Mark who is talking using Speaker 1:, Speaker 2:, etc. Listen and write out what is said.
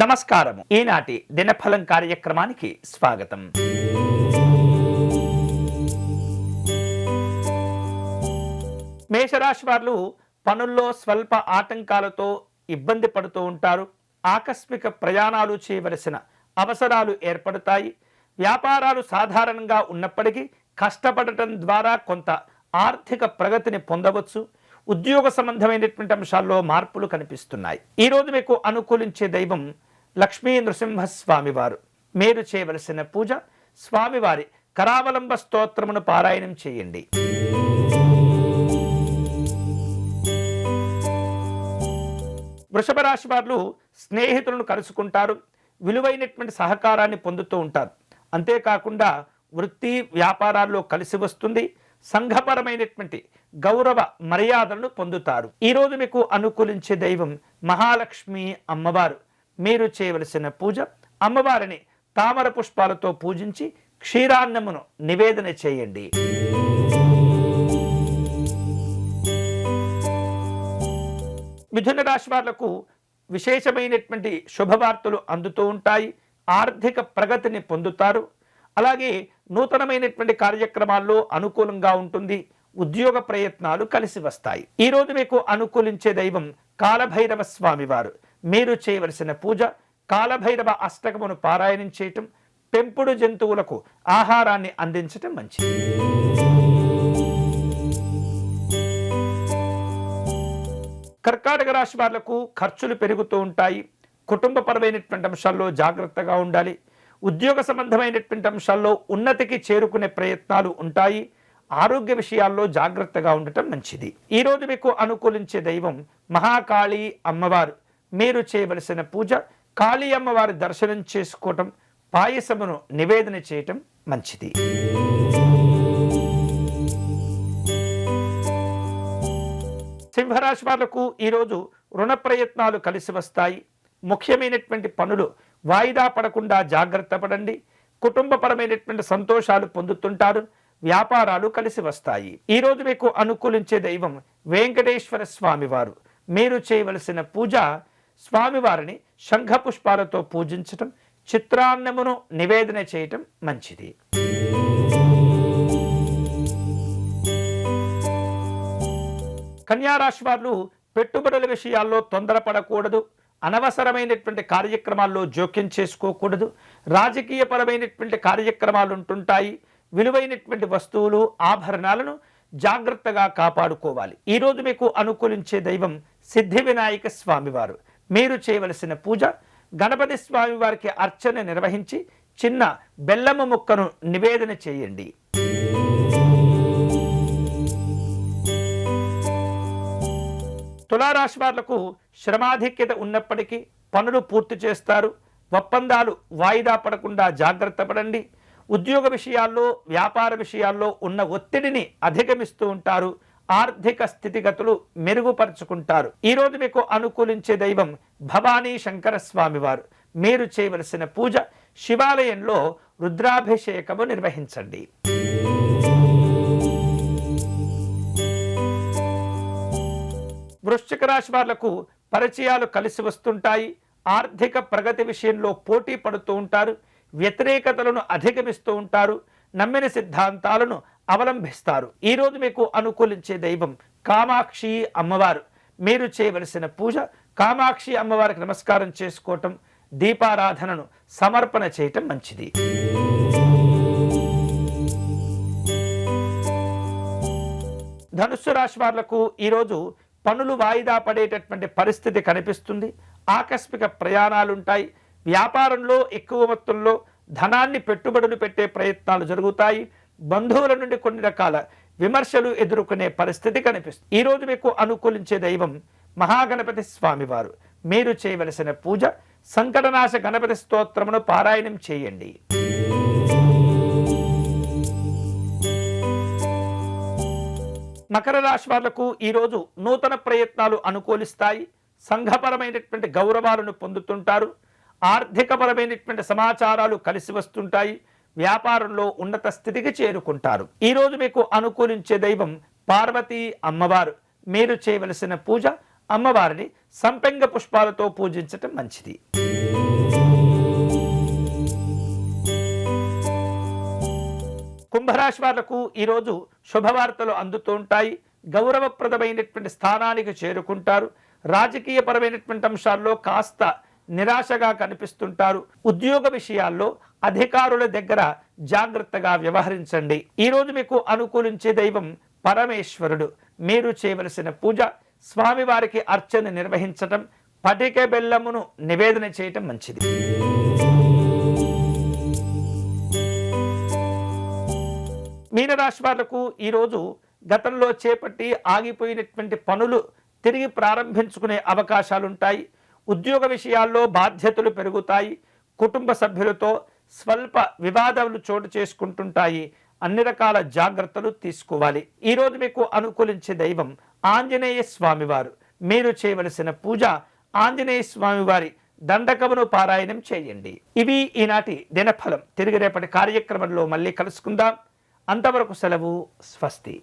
Speaker 1: నమస్కారము. ఈనాటి దినఫలం కార్యక్రమానికి స్వాగతం. మేషరాశి వారు పనుల్లో స్వల్ప ఆటంకాలతో ఇబ్బంది పడుతూ ఉంటారు. ఆకస్మిక ప్రయాణాలు చేయవలసిన అవసరాలు ఏర్పడతాయి. వ్యాపారాలు సాధారణంగా ఉన్నప్పటికీ కష్టపడటం ద్వారా కొంత ఆర్థిక ప్రగతిని పొందవచ్చు. ఉద్యోగ సంబంధమైనటువంటి అంశాల్లో మార్పులు కనిపిస్తున్నాయి. ఈరోజు మీకు అనుకూలించే దైవం లక్ష్మీ నృసింహస్వామి వారు. మీరు చేయవలసిన పూజ స్వామివారి కరావలంబ స్తోత్రమును పారాయణం చేయండి. వృషభ రాశి వారు స్నేహితులను కలుసుకుంటారు. విలువైనటువంటి సహకారాన్ని పొందుతూ ఉంటారు. అంతేకాకుండా వృత్తి వ్యాపారాల్లో కలిసి వస్తుంది. సంఘపరమైనటువంటి గౌరవ మర్యాదలను పొందుతారు. ఈరోజు మీకు అనుకూలించే దైవం మహాలక్ష్మి అమ్మవారు. మీరు చేయవలసిన పూజ అమ్మవారిని తామర పుష్పాలతో పూజించి క్షీరాన్నమును నివేదన చేయండి. మిథున రాశి వాళ్లకు విశేషమైనటువంటి శుభవార్తలు అందుతూ ఉంటాయి. ఆర్థిక ప్రగతిని పొందుతారు. అలాగే నూతనమైనటువంటి కార్యక్రమాల్లో అనుకూలంగా ఉంటుంది. ఉద్యోగ ప్రయత్నాలు కలిసి వస్తాయి. ఈరోజు మీకు అనుకూలించే దైవం కాలభైరవ స్వామి వారు. మీరు చేయవలసిన పూజ కాలభైరవ అష్టకమును పారాయణం చేయటం, పెంపుడు జంతువులకు ఆహారాన్ని అందించటం మంచిది. కర్కాటక రాశి వాళ్లకు ఖర్చులు పెరుగుతూ ఉంటాయి. కుటుంబపరమైనటువంటి అంశాల్లో జాగ్రత్తగా ఉండాలి. ఉద్యోగ సంబంధమైనటువంటి అంశాల్లో ఉన్నతికి చేరుకునే ప్రయత్నాలు ఉంటాయి. ఆరోగ్య విషయాల్లో జాగ్రత్తగా ఉండటం మంచిది. ఈరోజు మీకు అనుకూలించే దైవం మహాకాళి అమ్మవారు. మీరు చేయవలసిన పూజ కాళీ అమ్మవారి దర్శనం చేసుకోవటం, పాయసమును నివేదన చేయటం మంచిది. సింహరాశి వాళ్లకు ఈరోజు రుణ ప్రయత్నాలు కలిసి వస్తాయి. ముఖ్యమైనటువంటి పనులు వాయిదా పడకుండా జాగ్రత్త పడండి. కుటుంబపరమైనటువంటి సంతోషాలు పొందుతుంటారు. వ్యాపారాలు కలిసి వస్తాయి. ఈరోజు మీకు అనుకూలించే దైవం వెంకటేశ్వర స్వామి వారు. మీరు చేయవలసిన పూజ స్వామివారిని శంఖ పుష్పాలతో పూజించటం, చిత్రాన్నమును నివేదన చేయటం మంచిది. కన్యారాశి వారు పెట్టుబడుల విషయాల్లో తొందరపడకూడదు. అనవసరమైనటువంటి కార్యక్రమాల్లో జోక్యం చేసుకోకూడదు. రాజకీయపరమైనటువంటి కార్యక్రమాలు ఉంటుంటాయి. విలువైనటువంటి వస్తువులు ఆభరణాలను జాగ్రత్తగా కాపాడుకోవాలి. ఈరోజు మీకు అనుకూలించే దైవం సిద్ధి వినాయక స్వామివారు. మీరు చేయవలసిన పూజ గణపతి స్వామి వారికి అర్చన నిర్వహించి చిన్న బెల్లము ముక్కను నివేదన చేయండి. తులారాశి వాళ్లకు శ్రమాధిక్యత ఉన్నప్పటికీ పనులు పూర్తి చేస్తారు. ఒప్పందాలు వాయిదా పడకుండా జాగ్రత్త పడండి. ఉద్యోగ విషయాల్లో వ్యాపార విషయాల్లో ఉన్న ఒత్తిడిని అధిగమిస్తూ ఉంటారు. ఆర్థిక స్థితిగతులు మెరుగుపరుచుకుంటారు. ఈరోజు మీకు అనుకూలించే దైవం భవానీ శంకర స్వామి వారు. మీరు చేయవలసిన పూజ శివాలయంలో రుద్రాభిషేకము నిర్వహించండి. వృశ్చిక రాశి వాళ్లకు పరిచయాలు కలిసి వస్తుంటాయి. ఆర్థిక ప్రగతి విషయంలో పోటీ పడుతూ ఉంటారు. వ్యతిరేకతలను అధిగమిస్తూ ఉంటారు. నమ్మిన సిద్ధాంతాలను అవలంబిస్తారు. ఈరోజు మీకు అనుకూలించే దైవం కామాక్షి అమ్మవారు. మీరు చేయవలసిన పూజ కామాక్షి అమ్మవారికి నమస్కారం చేసుకోవటం, దీపారాధనను సమర్పణ చేయటం మంచిది. ధనుస్సు రాశి వాళ్లకు ఈరోజు పనులు వాయిదా పడేటటువంటి పరిస్థితి కనిపిస్తుంది. ఆకస్మిక ప్రయాణాలుంటాయి. వ్యాపారంలో ఎక్కువ మొత్తంలో ధనాన్ని పెట్టుబడులు పెట్టే ప్రయత్నాలు జరుగుతాయి. బంధువుల నుండి కొన్ని రకాల విమర్శలు ఎదుర్కొనే పరిస్థితి కనిపిస్తుంది. ఈరోజు మీకు అనుకూలించే దైవం మహాగణపతి స్వామివారు. మీరు చేయవలసిన పూజ సంకటనాశ గణపతి స్తోత్రమును పారాయణం చేయండి. మకర రాశి వాళ్లకు ఈరోజు నూతన ప్రయత్నాలు అనుకూలిస్తాయి. సంఘపరమైనటువంటి గౌరవాలను పొందుతుంటారు. ఆర్థికపరమైనటువంటి సమాచారాలు కలిసి వస్తుంటాయి. వ్యాపారంలో ఉన్నత స్థితికి చేరుకుంటారు. ఈరోజు మీకు అనుకూలించే దైవం పార్వతీ అమ్మవారు. మీరు చేయవలసిన పూజ అమ్మవారిని సంపెంగ పుష్పాలతో పూజించటం మంచిది. కుంభరాశి వాళ్లకు ఈరోజు శుభవార్తలు అందుతూ ఉంటాయి. గౌరవప్రదమైనటువంటి స్థానానికి చేరుకుంటారు. రాజకీయపరమైనటువంటి అంశాల్లో కాస్త నిరాశగా కనిపిస్తుంటారు. ఉద్యోగ విషయాల్లో అధికారుల దగ్గర జాగ్రత్తగా వ్యవహరించండి. ఈరోజు మీకు అనుకూలించే దైవం పరమేశ్వరుడు. మీరు చేయవలసిన పూజ స్వామివారికి అర్చన నిర్వహించటం, పటిక బెల్లమును నివేదన చేయటం మంచిది. మీనరాశి వాళ్లకు ఈరోజు గతంలో చేపట్టి ఆగిపోయినటువంటి పనులు తిరిగి ప్రారంభించుకునే అవకాశాలుంటాయి. ఉద్యోగ విషయాల్లో బాధ్యతలు పెరుగుతాయి. కుటుంబ సభ్యులతో స్వల్ప వివాదాలు చోటు చేసుకుంటుంటాయి. అన్ని రకాల జాగ్రత్తలు తీసుకోవాలి. ఈరోజు మీకు అనుకూలించే దైవం ఆంజనేయ స్వామివారు. మీరు చేయవలసిన పూజ ఆంజనేయ స్వామివారి దండకమును పారాయణం చేయండి. ఇవి ఈనాటి దినఫలం. తిరిగి రేపటి కార్యక్రమంలో మళ్ళీ కలుసుకుందాం. అంతవరకు సెలవు. స్వస్తి.